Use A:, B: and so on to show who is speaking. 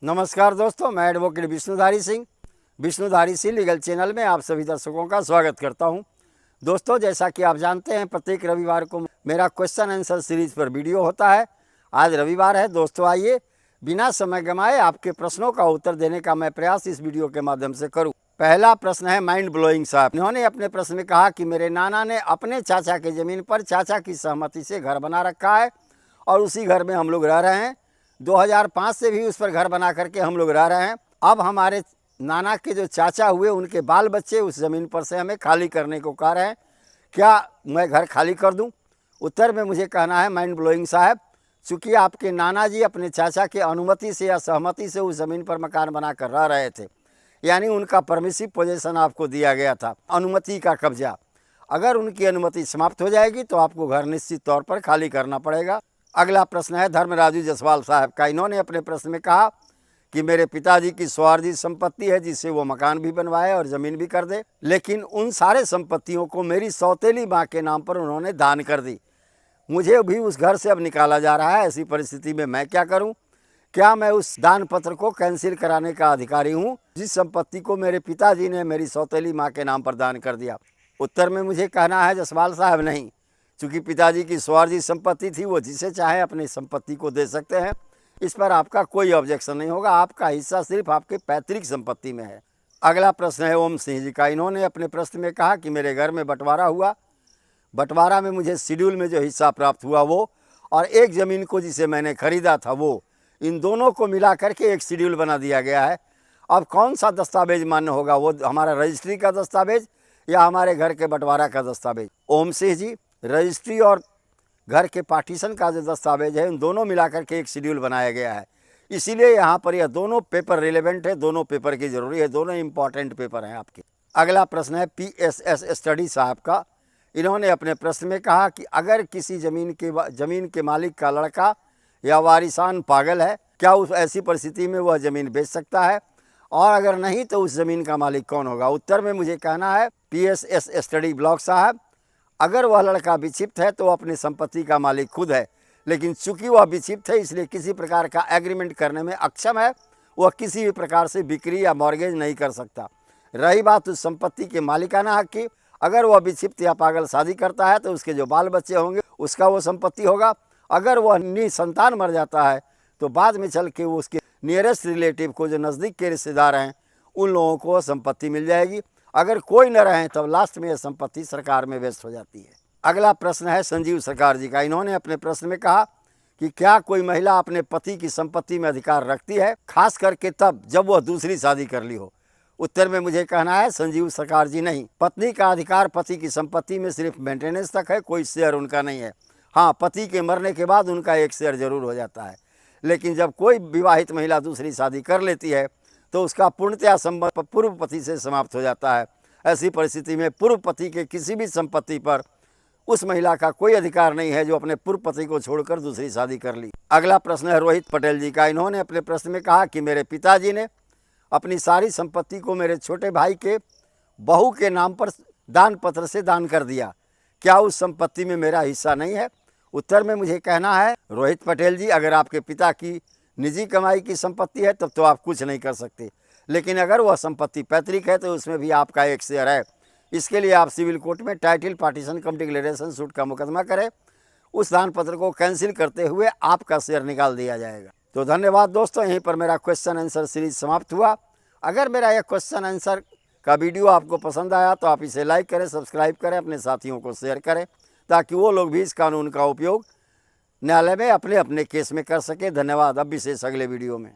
A: नमस्कार दोस्तों, मैं advocate Vishnudhari Singh legal channel में आप सभी दर्शकों का स्वागत करता हूं। दोस्तों, जैसा कि आप जानते हैं, प्रत्येक रविवार को मेरा क्वेश्चन आंसर सीरीज पर वीडियो होता है। आज रविवार है दोस्तों, आइए बिना समय गंवाए आपके प्रश्नों का उत्तर देने का मैं प्रयास इस वीडियो के माध्यम से करूँ। पहला प्रश्न है माइंड ब्लोइंग साहब। इन्होंने अपने प्रश्न में कहा कि मेरे नाना ने अपने चाचा की ज़मीन पर चाचा की सहमति से घर बना रखा है और उसी घर में हम लोग रह रहे हैं। 2005 से भी उस पर घर बना करके हम लोग रह रहे हैं। अब हमारे नाना के जो चाचा हुए, उनके बाल बच्चे उस ज़मीन पर से हमें खाली करने को कह रहे हैं। क्या मैं घर खाली कर दूं? उत्तर में मुझे कहना है माइंड ब्लोइंग साहब, चूँकि आपके नाना जी अपने चाचा के अनुमति से या सहमति से उस ज़मीन पर मकान बनाकर रह रहे थे, यानी उनका परमिसिव पोजीशन आपको दिया गया था, अनुमति का कब्जा। अगर उनकी अनुमति समाप्त हो जाएगी तो आपको घर निश्चित तौर पर खाली करना पड़ेगा। अगला प्रश्न है धर्मराजू जसवाल साहब का। इन्होंने अपने प्रश्न में कहा कि मेरे पिताजी की स्वार्जित संपत्ति है जिससे वो मकान भी बनवाए और ज़मीन भी कर दे, लेकिन उन सारे संपत्तियों को मेरी सौतेली माँ के नाम पर उन्होंने दान कर दी। मुझे भी उस घर से अब निकाला जा रहा है। ऐसी परिस्थिति में मैं क्या करूं? क्या मैं उस दान पत्र को कैंसिल कराने का अधिकारी हूं जिस संपत्ति को मेरे पिताजी ने मेरी सौतेली माँ के नाम पर दान कर दिया? उत्तर में मुझे कहना है जसवाल साहब, नहीं। चूँकि पिताजी की स्वार्जित संपत्ति थी, वो जिसे चाहे अपनी संपत्ति को दे सकते हैं। इस पर आपका कोई ऑब्जेक्शन नहीं होगा। आपका हिस्सा सिर्फ आपके पैतृक संपत्ति में है। अगला प्रश्न है ओम सिंह जी का। इन्होंने अपने प्रश्न में कहा कि मेरे घर में बंटवारा हुआ, बंटवारा में मुझे शेड्यूल में जो हिस्सा प्राप्त हुआ वो, और एक ज़मीन को जिसे मैंने खरीदा था वो, इन दोनों को मिला करके एक शेड्यूल बना दिया गया है। अब कौन सा दस्तावेज मान्य होगा? वो हमारा रजिस्ट्री का दस्तावेज या हमारे घर के बंटवारा का दस्तावेज? ओम सिंह जी, रजिस्ट्री और घर के पार्टीशन का जो दस्तावेज है, इन दोनों मिलाकर के एक शेड्यूल बनाया गया है। इसीलिए यहाँ पर यह दोनों पेपर रिलेवेंट है, दोनों पेपर की ज़रूरी है, दोनों इंपॉर्टेंट पेपर हैं आपके। अगला प्रश्न है PSS स्टडी साहब का। इन्होंने अपने प्रश्न में कहा कि अगर किसी ज़मीन के मालिक का लड़का या वारिसान पागल है, क्या उस ऐसी परिस्थिति में वह ज़मीन बेच सकता है, और अगर नहीं तो उस ज़मीन का मालिक कौन होगा? उत्तर में मुझे कहना है PSS स्टडी ब्लॉक साहब, अगर वह लड़का विक्षिप्त है तो अपनी संपत्ति का मालिक खुद है, लेकिन चूंकि वह विक्षिप्त है इसलिए किसी प्रकार का एग्रीमेंट करने में अक्षम है। वह किसी भी प्रकार से बिक्री या मॉर्गेज नहीं कर सकता। रही बात उस संपत्ति के मालिकाना हक की, अगर वह विक्षिप्त या पागल शादी करता है तो उसके जो बाल बच्चे होंगे उसका वो संपत्ति होगा। अगर वह निसंतान मर जाता है तो बाद में चल के वो उसके नियरेस्ट रिलेटिव को, जो नज़दीक के रिश्तेदार हैं, उन लोगों को संपत्ति मिल जाएगी। अगर कोई न रहे तब लास्ट में यह संपत्ति सरकार में वेस्ट हो जाती है। अगला प्रश्न है संजीव सरकार जी का। इन्होंने अपने प्रश्न में कहा कि क्या कोई महिला अपने पति की संपत्ति में अधिकार रखती है, खास करके तब जब वह दूसरी शादी कर ली हो? उत्तर में मुझे कहना है संजीव सरकार जी, नहीं। पत्नी का अधिकार पति की संपत्ति में सिर्फ मेंटेनेंस तक है, कोई शेयर उनका नहीं है। हाँ, पति के मरने के बाद उनका एक शेयर जरूर हो जाता है, लेकिन जब कोई विवाहित महिला दूसरी शादी कर लेती है तो उसका पूर्णतया संबंध पूर्व पति से समाप्त हो जाता है। ऐसी परिस्थिति में पूर्व पति के किसी भी संपत्ति पर उस महिला का कोई अधिकार नहीं है जो अपने पूर्व पति को छोड़कर दूसरी शादी कर ली। अगला प्रश्न है रोहित पटेल जी का। इन्होंने अपने प्रश्न में कहा कि मेरे पिताजी ने अपनी सारी संपत्ति को मेरे छोटे भाई के बहू के नाम पर दान पत्र से दान कर दिया, क्या उस संपत्ति में मेरा हिस्सा नहीं है? उत्तर में मुझे कहना है रोहित पटेल जी, अगर आपके पिता की निजी कमाई की संपत्ति है तब तो आप कुछ नहीं कर सकते, लेकिन अगर वह संपत्ति पैतृक है तो उसमें भी आपका एक शेयर है। इसके लिए आप सिविल कोर्ट में टाइटल पार्टीशन कम डिक्लेरेशन सूट का मुकदमा करें। उस दान पत्र को कैंसिल करते हुए आपका शेयर निकाल दिया जाएगा। तो धन्यवाद दोस्तों, यहीं पर मेरा क्वेश्चन आंसर सीरीज समाप्त हुआ। अगर मेरा यह क्वेश्चन आंसर का वीडियो आपको पसंद आया तो आप इसे लाइक करें, सब्सक्राइब करें, अपने साथियों को शेयर करें, ताकि वो लोग भी इस कानून का उपयोग न्यायालय में अपने अपने केस में कर सके। धन्यवाद। अब विशेष अगले वीडियो में।